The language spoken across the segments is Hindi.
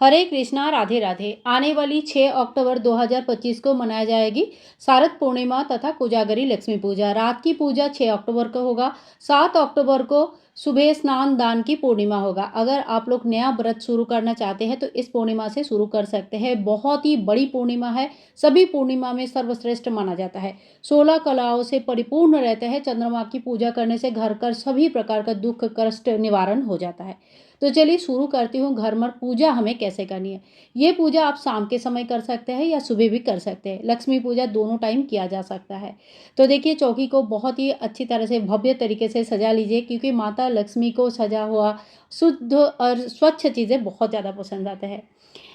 हरे कृष्णा, राधे राधे। आने वाली 6 अक्टूबर 2025 को मनाया जाएगी शारद पूर्णिमा तथा कोजागरी लक्ष्मी पूजा। रात की पूजा 6 अक्टूबर को होगा। 7 अक्टूबर को सुबह स्नान दान की पूर्णिमा होगा। अगर आप लोग नया व्रत शुरू करना चाहते हैं तो इस पूर्णिमा से शुरू कर सकते हैं। बहुत ही बड़ी पूर्णिमा है, सभी पूर्णिमा में सर्वश्रेष्ठ माना जाता है। 16 कलाओं से परिपूर्ण रहता है। चंद्रमा की पूजा करने से घर का सभी प्रकार का दुख कष्ट निवारण हो जाता है। तो चलिए शुरू करती हूँ घर में पूजा हमें कैसे करनी है। ये पूजा आप शाम के समय कर सकते हैं या सुबह भी कर सकते हैं। लक्ष्मी पूजा दोनों टाइम किया जा सकता है। तो देखिए चौकी को बहुत ही अच्छी तरह से भव्य तरीके से सजा लीजिए, क्योंकि माता लक्ष्मी को सजा हुआ शुद्ध और स्वच्छ चीज़ें बहुत ज़्यादा पसंद आते हैं।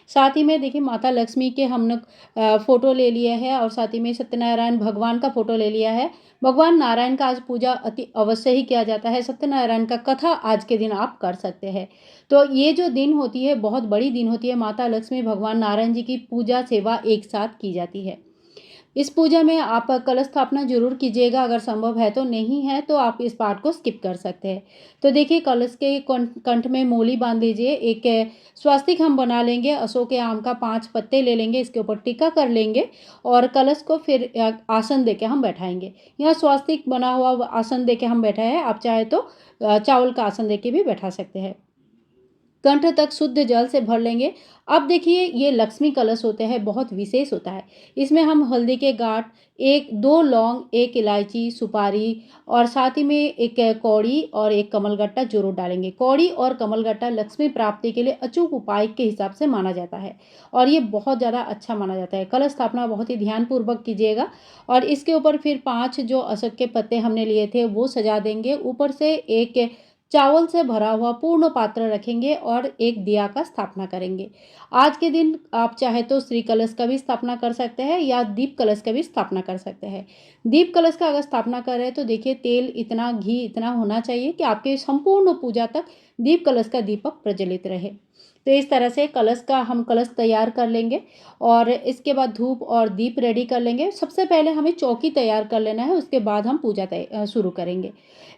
साथ ही में देखिए माता लक्ष्मी के हमने फोटो ले लिए है और साथ ही में सत्यनारायण भगवान का फोटो ले लिया है। भगवान नारायण का आज पूजा अति अवश्य ही किया जाता है। सत्यनारायण का कथा आज के दिन आप कर सकते हैं। तो ये जो दिन होती है बहुत बड़ी दिन होती है। माता लक्ष्मी भगवान नारायण जी की पूजा सेवा एक साथ की जाती है। इस पूजा में आप कलश स्थापना जरूर कीजिएगा, अगर संभव है तो। नहीं है तो आप इस पार्ट को स्किप कर सकते हैं। तो देखिए कलश के कंठ में मूली बांध दीजिए। एक स्वास्तिक हम बना लेंगे। अशोक के आम का 5 पत्ते ले लेंगे, इसके ऊपर टीका कर लेंगे और कलश को फिर आसन देके हम बैठाएंगे। यहाँ स्वास्तिक बना हुआ आसन देके हम बैठा है। आप चाहे तो चावल का आसन देके भी बैठा सकते हैं। कंठ तक शुद्ध जल से भर लेंगे। अब देखिए ये लक्ष्मी कलश होते हैं, बहुत विशेष होता है। इसमें हम हल्दी के गांठ, 1-2 लौंग, 1 इलायची, सुपारी और साथ ही में एक कौड़ी और एक कमलगट्टा जरूर डालेंगे। कौड़ी और कमलगट्टा लक्ष्मी प्राप्ति के लिए अचूक उपाय के हिसाब से माना जाता है और ये बहुत ज़्यादा अच्छा माना जाता है। कलश स्थापना बहुत ही ध्यानपूर्वक कीजिएगा और इसके ऊपर फिर 5 जो अशोक के पत्ते हमने लिए थे वो सजा देंगे। ऊपर से एक चावल से भरा हुआ पूर्ण पात्र रखेंगे और एक दिया का स्थापना करेंगे। आज के दिन आप चाहे तो श्री कलश का भी स्थापना कर सकते हैं या दीप कलश का भी स्थापना कर सकते हैं। दीप कलश का अगर स्थापना कर रहे हैं तो देखिए तेल इतना, घी इतना होना चाहिए कि आपके संपूर्ण पूजा तक दीप कलश का दीपक प्रज्वलित रहे। तो इस तरह से कलश का हम कलश तैयार कर लेंगे और इसके बाद धूप और दीप रेडी कर लेंगे। सबसे पहले हमें चौकी तैयार कर लेना है, उसके बाद हम पूजा शुरू करेंगे।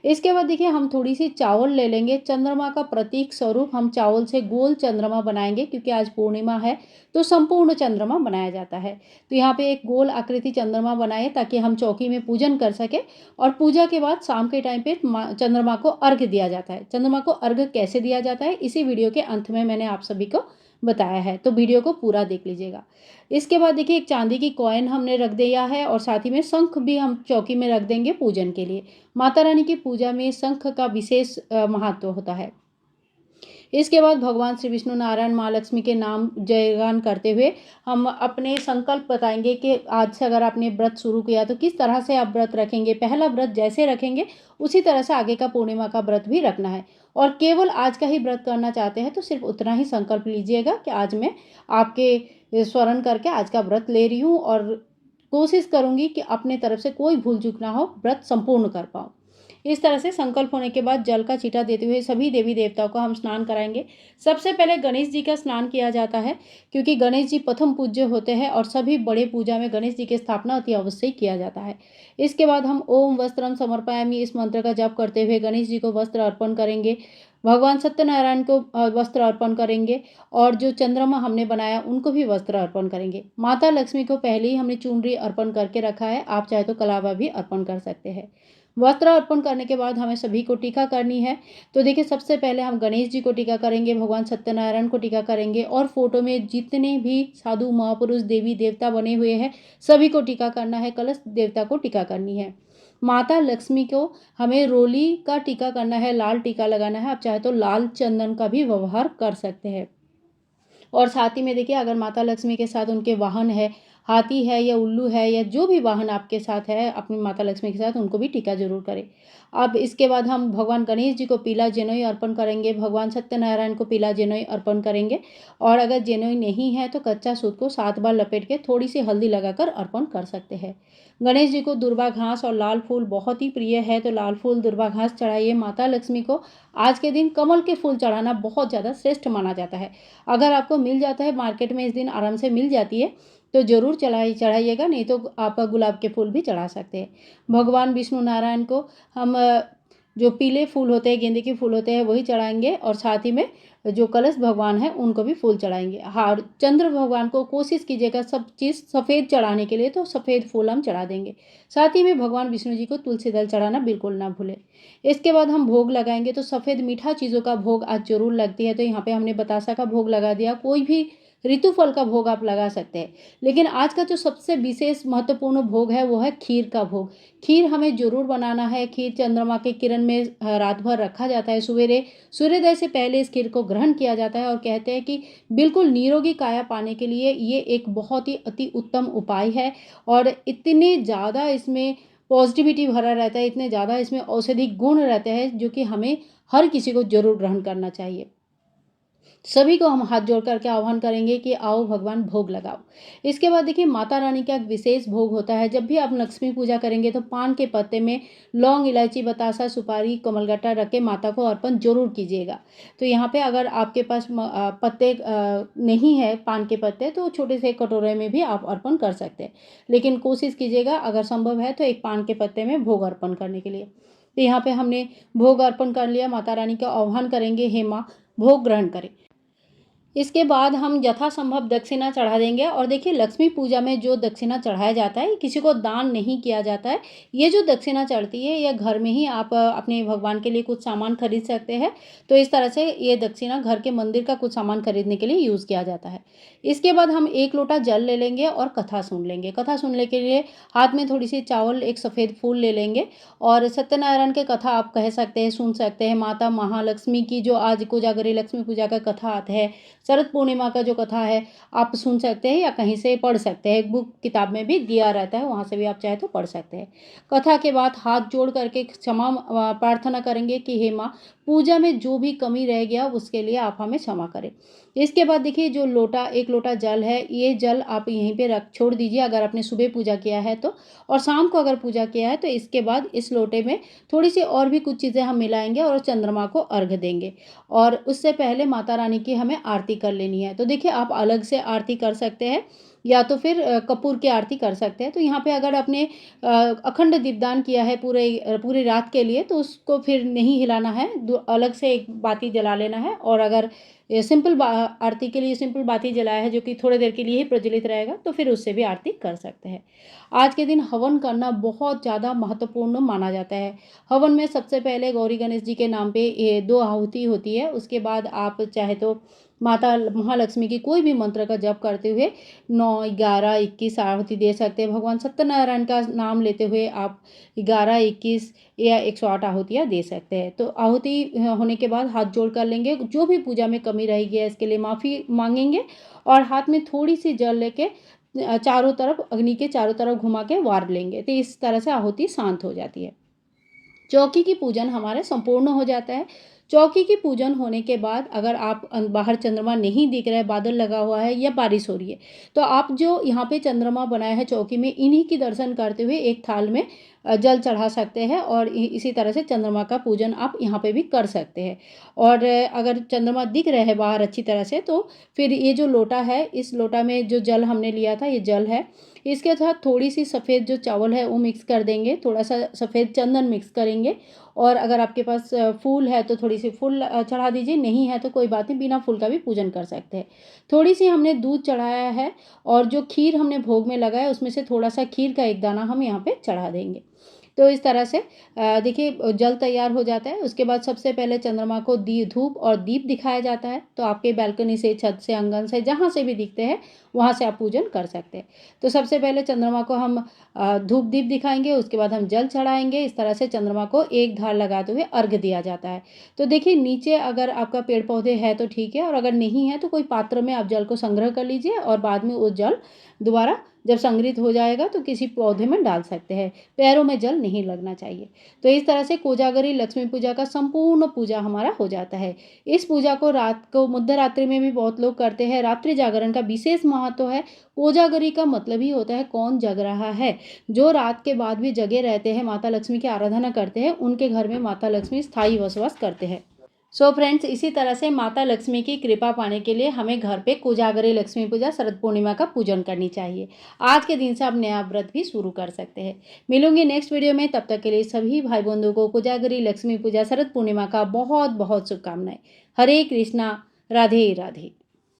इसके बाद देखिए हम थोड़ी सी चावल ले लेंगे। चंद्रमा का प्रतीक स्वरूप हम चावल से गोल चंद्रमा बनाएंगे, क्योंकि आज पूर्णिमा है तो संपूर्ण चंद्रमा बनाया जाता है। तो यहाँ पे एक गोल आकृति चंद्रमा बनाए ताकि हम चौकी में पूजन कर सके। और पूजा के बाद शाम के टाइम पे चंद्रमा को अर्घ्य दिया जाता है। चंद्रमा को अर्घ्य कैसे दिया जाता है इसी वीडियो के अंत में मैंने आप सभी को बताया है, तो वीडियो को पूरा देख लीजिएगा। इसके बाद देखिए एक चांदी की कॉइन हमने रख दिया है और साथ ही में शंख भी हम चौकी में रख देंगे पूजन के लिए। माता रानी की पूजा में शंख का विशेष महत्व होता है। इसके बाद भगवान श्री विष्णु नारायण माँ लक्ष्मी के नाम जयगान करते हुए हम अपने संकल्प बताएंगे कि आज से अगर आपने व्रत शुरू किया तो किस तरह से आप व्रत रखेंगे। पहला व्रत जैसे रखेंगे उसी तरह से आगे का पूर्णिमा का व्रत भी रखना है। और केवल आज का ही व्रत करना चाहते हैं तो सिर्फ उतना ही संकल्प लीजिएगा कि आज मैं आपके स्मरण करके आज का व्रत ले रही हूँ और कोशिश करूँगी कि अपने तरफ से कोई भूल चूक ना हो, व्रत संपूर्ण कर पाऊँ। इस तरह से संकल्प होने के बाद जल का छींटा देते हुए सभी देवी देवताओं को हम स्नान कराएंगे। सबसे पहले गणेश जी का स्नान किया जाता है, क्योंकि गणेश जी प्रथम पूज्य होते हैं और सभी बड़े पूजा में गणेश जी की स्थापना अति अवश्य किया जाता है। इसके बाद हम ओम वस्त्रम समर्पयामि इस मंत्र का जप करते हुए गणेश जी को वस्त्र अर्पण करेंगे। भगवान सत्यनारायण को वस्त्र अर्पण करेंगे और जो चंद्रमा हमने बनाया उनको भी वस्त्र अर्पण करेंगे। माता लक्ष्मी को पहले ही हमने चुनरी अर्पण करके रखा है, आप चाहे तो कलावा भी अर्पण कर सकते हैं। वस्त्र अर्पण करने के बाद हमें सभी को टीका करनी है। तो देखिए सबसे पहले हम गणेश जी को टीका करेंगे, भगवान सत्यनारायण को टीका करेंगे और फोटो में जितने भी साधु महापुरुष देवी देवता बने हुए हैं सभी को टीका करना है। कलश देवता को टीका करनी है। माता लक्ष्मी को हमें रोली का टीका करना है, लाल टीका लगाना है। आप चाहे तो लाल चंदन का भी व्यवहार कर सकते हैं। और साथ ही में देखिए अगर माता लक्ष्मी के साथ उनके वाहन है, हाथी है या उल्लू है या जो भी वाहन आपके साथ है अपनी माता लक्ष्मी के साथ, उनको भी टीका जरूर करें। अब इसके बाद हम भगवान गणेश जी को पीला जनेऊ अर्पण करेंगे, भगवान सत्यनारायण को पीला जनेऊ अर्पण करेंगे और अगर जनेऊ नहीं है तो कच्चा सूत को 7 बार लपेट के थोड़ी सी हल्दी लगाकर अर्पण कर सकते हैं। गणेश जी को दुर्वा घास और लाल फूल बहुत ही प्रिय है, तो लाल फूल दुर्वा घास चढ़ाइए। माता लक्ष्मी को आज के दिन कमल के फूल चढ़ाना बहुत ज़्यादा श्रेष्ठ माना जाता है। अगर आपको मिल जाता है, मार्केट में इस दिन आराम से मिल जाती है, तो जरूर चढ़ाइएगा, नहीं तो आप गुलाब के फूल भी चढ़ा सकते हैं। भगवान विष्णु नारायण को हम जो पीले फूल होते हैं, गेंदे के फूल होते हैं, वही चढ़ाएंगे और साथ ही में जो कलश भगवान है उनको भी फूल चढ़ाएंगे। हाँ, चंद्र भगवान को कोशिश कीजिएगा सब चीज़ सफ़ेद चढ़ाने के लिए, तो सफ़ेद फूल हम चढ़ा देंगे। साथ ही में भगवान विष्णु जी को तुलसी दल चढ़ाना बिल्कुल ना भूलें। इसके बाद हम भोग लगाएंगे, तो सफ़ेद मीठा चीज़ों का भोग आज जरूर लगती है। तो यहाँ पे हमने बतासा का भोग लगा दिया, कोई भी ऋतु फल का भोग आप लगा सकते हैं। लेकिन आज का जो सबसे विशेष महत्वपूर्ण भोग है वो है खीर का भोग। खीर हमें जरूर बनाना है। खीर चंद्रमा के किरण में रात भर रखा जाता है। सवेरे सूर्योदय से पहले इस खीर को ग्रहण किया जाता है और कहते हैं कि बिल्कुल निरोगी काया पाने के लिए ये एक बहुत ही अति उत्तम उपाय है। और इतने ज़्यादा इसमें पॉजिटिविटी भरा रहता है, इतने ज़्यादा इसमें औषधि गुण रहते हैं, जो कि हमें हर किसी को जरूर ग्रहण करना चाहिए। सभी को हम हाथ जोड़ करके आह्वान करेंगे कि आओ भगवान भोग लगाओ। इसके बाद देखिए, माता रानी का एक विशेष भोग होता है। जब भी आप लक्ष्मी पूजा करेंगे तो पान के पत्ते में लौंग, इलायची, बतासा, सुपारी, कमलगट्टा रख के माता को अर्पण जरूर कीजिएगा। तो यहाँ पे अगर आपके पास पत्ते नहीं है, पान के पत्ते, तो छोटे से कटोरे में भी आप अर्पण कर सकते हैं। लेकिन कोशिश कीजिएगा अगर संभव है तो एक पान के पत्ते में भोग अर्पण करने के लिए। तो यहाँ पे हमने भोग अर्पण कर लिया। माता रानी का आह्वान करेंगे, हे माँ भोग ग्रहण करें। इसके बाद हम यथासंभव दक्षिणा चढ़ा देंगे। और देखिए, लक्ष्मी पूजा में जो दक्षिणा चढ़ाया जाता है, किसी को दान नहीं किया जाता है। ये जो दक्षिणा चढ़ती है, ये घर में ही आप अपने भगवान के लिए कुछ सामान खरीद सकते हैं। तो इस तरह से ये दक्षिणा घर के मंदिर का कुछ सामान खरीदने के लिए यूज़ किया जाता है। इसके बाद हम 1 लोटा जल ले लेंगे और कथा सुन लेंगे। कथा सुनने के लिए हाथ में थोड़ी सी चावल, एक सफ़ेद फूल ले लेंगे और सत्यनारायण की कथा आप कह सकते हैं, सुन सकते हैं। माता महालक्ष्मी की जो आज कोजागरी लक्ष्मी पूजा का कथा आता है, शरद पूर्णिमा का जो कथा है, आप सुन सकते हैं या कहीं से पढ़ सकते हैं। एक बुक किताब में भी दिया रहता है, वहाँ से भी आप चाहे तो पढ़ सकते हैं। कथा के बाद हाथ जोड़ करके क्षमा प्रार्थना करेंगे कि हे माँ, पूजा में जो भी कमी रह गया उसके लिए आप हमें क्षमा करें। इसके बाद देखिए, जो लोटा 1 लोटा जल है, ये जल आप यहीं पे रख छोड़ दीजिए अगर आपने सुबह पूजा किया है तो। और शाम को अगर पूजा किया है तो इसके बाद इस लोटे में थोड़ी सी और भी कुछ चीज़ें हम मिलाएंगे और चंद्रमा को अर्घ देंगे। और उससे पहले माता रानी की हमें आरती कर लेनी है। तो देखिए, आप अलग से आरती कर सकते हैं या तो फिर कपूर की आरती कर सकते हैं। तो यहाँ पे अगर आपने अखंड दीपदान किया है पूरी रात के लिए, तो उसको फिर नहीं हिलाना है, अलग से एक बाती जला लेना है। और अगर सिंपल आरती के लिए सिंपल बाती जलाया है, जो कि थोड़ी देर के लिए ही प्रज्वलित रहेगा, तो फिर उससे भी आरती कर सकते हैं। आज के दिन हवन करना बहुत ज़्यादा महत्वपूर्ण माना जाता है। हवन में सबसे पहले गौरी गणेश जी के नाम पे ये 2 आहुति होती है। उसके बाद आप चाहे तो माता महालक्ष्मी की कोई भी मंत्र का जप करते हुए 9, 11, 21 आहुति दे सकते हैं। भगवान सत्यनारायण का नाम लेते हुए आप 11, 21 या 108 आहुतियाँ दे सकते हैं। तो आहुति होने के बाद हाथ जोड़ कर लेंगे। जो भी पूजा में कमी रह गई है इसके लिए माफ़ी मांगेंगे और हाथ में थोड़ी सी जल लेके चारों तरफ, अग्नि के चारों तरफ घुमा के वार लेंगे। तो इस तरह से आहुति शांत हो जाती है। चौकी की पूजन हमारे संपूर्ण हो जाता है। चौकी की पूजन होने के बाद अगर आप बाहर चंद्रमा नहीं दिख रहा है, बादल लगा हुआ है या बारिश हो रही है, तो आप जो यहाँ पे चंद्रमा बनाया है चौकी में, इन्हीं की दर्शन करते हुए एक थाल में जल चढ़ा सकते हैं। और इसी तरह से चंद्रमा का पूजन आप यहाँ पे भी कर सकते हैं। और अगर चंद्रमा दिख रहे हैं बाहर अच्छी तरह से, तो फिर ये जो लोटा है, इस लोटा में जो जल हमने लिया था, ये जल है। इसके साथ थोड़ी सी सफ़ेद जो चावल है वो मिक्स कर देंगे, थोड़ा सा सफ़ेद चंदन मिक्स करेंगे। और अगर आपके पास फूल है तो थोड़ी सी फूल चढ़ा दीजिए, नहीं है तो कोई बात नहीं, बिना फूल का भी पूजन कर सकते हैं। थोड़ी सी हमने दूध चढ़ाया है और जो खीर हमने भोग में लगाया उसमें से थोड़ा सा खीर का एक दाना हम यहाँ पे चढ़ा देंगे। तो इस तरह से देखिए, जल तैयार हो जाता है। उसके बाद सबसे पहले चंद्रमा को धूप और दीप दिखाया जाता है। तो आपके बालकनी से, छत से, आंगन से, जहाँ से भी दिखते हैं वहाँ से आप पूजन कर सकते हैं। तो सबसे पहले चंद्रमा को हम धूप दीप दिखाएंगे, उसके बाद हम जल चढ़ाएंगे। इस तरह से चंद्रमा को एक धार लगाते हुए अर्घ दिया जाता है। तो देखिए, नीचे अगर आपका पेड़ पौधे है तो ठीक है, और अगर नहीं है तो कोई पात्र में आप जल को संग्रह कर लीजिए और बाद में वो जल दोबारा जब संग्रहित हो जाएगा तो किसी पौधे में डाल सकते हैं। पैरों में जल नहीं लगना चाहिए। तो इस तरह से कोजागरी लक्ष्मी पूजा का संपूर्ण पूजा हमारा हो जाता है। इस पूजा को रात को मध्य रात्रि में भी बहुत लोग करते हैं। रात्रि जागरण का विशेष महत्व है। कोजागरी का मतलब ही होता है कौन जग रहा है। जो रात के बाद भी जगे रहते हैं, माता लक्ष्मी की आराधना करते हैं, उनके घर में माता लक्ष्मी स्थायी बसवास करते हैं। सो फ्रेंड्स, इसी तरह से माता लक्ष्मी की कृपा पाने के लिए हमें घर पे कोजागरी लक्ष्मी पूजा, शरद पूर्णिमा का पूजन करनी चाहिए। आज के दिन से आप नया व्रत भी शुरू कर सकते हैं। मिलूंगी नेक्स्ट वीडियो में, तब तक के लिए सभी भाई बंधुओं को कोजागरी लक्ष्मी पूजा, शरद पूर्णिमा का बहुत बहुत शुभकामनाएं। हरे कृष्णा। राधे राधे।